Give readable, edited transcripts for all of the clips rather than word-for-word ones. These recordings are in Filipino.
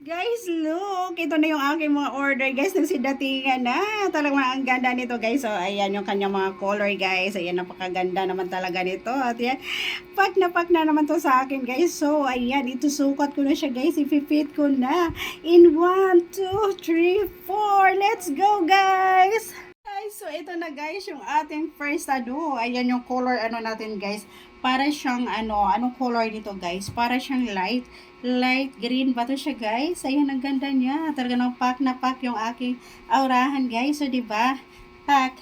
Guys, look! Ito na yung aking mga order, guys. Nagsidatingan na. Talagang ang ganda nito, guys. So, ayan yung kanyang mga color, guys. Ayan, napakaganda naman talaga nito. At yan, pack na naman to sa akin, guys. So, ayan, ito sukat ko na siya, guys. Ipipit ko na. In 1, 2, 3, 4. Let's go, guys! Guys, so ito na guys, yung ating first ayan yung color natin guys. Para siyang anong color nito guys? Para siyang light green ba to siya guys? Ayan, ang ganda niya. Talaga ng pack na pack yung aking aurahan guys. So, di ba? Pack,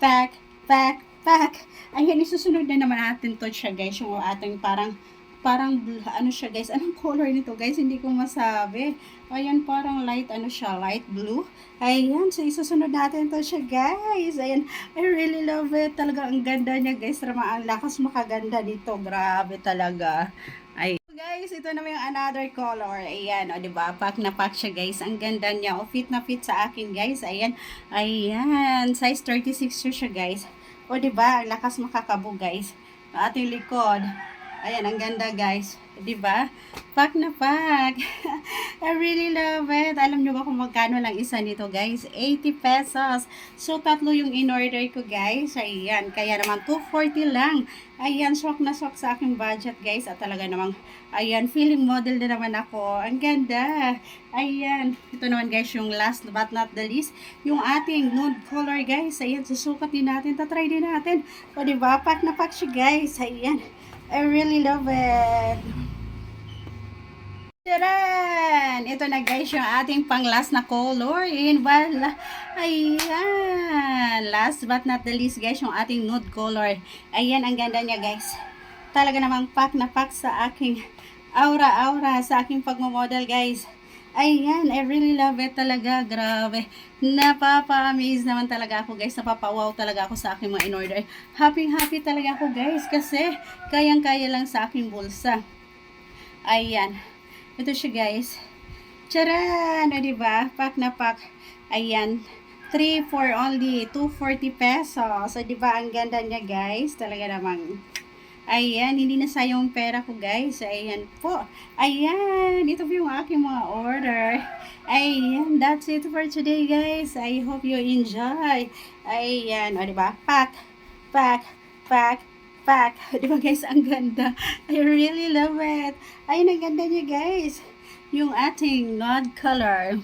pack, pack, pack. Ayan, isusunod na naman natin to siya guys. Yung ating parang ano siya guys, anong color nito guys, hindi ko masabi. Ayan, parang light siya, light blue. Ayan, so isusunod natin to siya guys. Ayan, I really love it, talaga ang ganda niya guys. Rama, ang lakas makaganda dito, grabe talaga. Ay guys, ito naman yung another color. Ayan, o diba, pack na pack siya guys. Ang ganda niya, o fit na fit sa akin guys. Ayan, ayan, size 36 siya guys. O diba, ang lakas makakabo guys. Ating likod. Ayan, ang ganda guys. 'Di ba? Pack na pack. I really love it. Alam nyo ba kung magkano lang isa nito guys? 80 pesos. So, tatlo yung in-order ko guys. Ayan, kaya naman 240 lang. Ayan, swak na swak sa aking budget guys. At talaga namang, ayan, feeling model na naman ako. Ang ganda. Ayan, ito naman guys yung last but not the least. Yung ating nude color guys. Ayan, susukat din natin. Tatry din natin. O, diba? Pack na pack siya guys. Ayan. I really love it. Taran! Ito na guys yung ating pang last na color. Ayan. Last but not the least guys yung ating nude color. Ayan, ang ganda niya guys. Talaga namang pack na pack sa aking aura-aura, sa aking pagmamodel guys. Ayan, I really love it talaga. Grabe. Napapa-amaze naman talaga ako guys. Napapa-wow talaga ako sa aking mga in-order. Happy talaga ako guys. Kasi kayang-kaya lang sa aking bulsa. Ayan. Ito siya guys. Charan! O diba? Pack na pack. Ayan. 3 for only 240 pesos. So diba ang ganda niya guys. Talaga namang ayan, hindi na sayang pera ko guys. Ayan po. Ayan, ito po yung aking mga order. Ayan, that's it for today guys. I hope you enjoy. Ayan, o diba? Pack, pack, pack, pack. Diba guys, ang ganda. I really love it. Ayan, ang ganda niya guys. Yung ating nude color.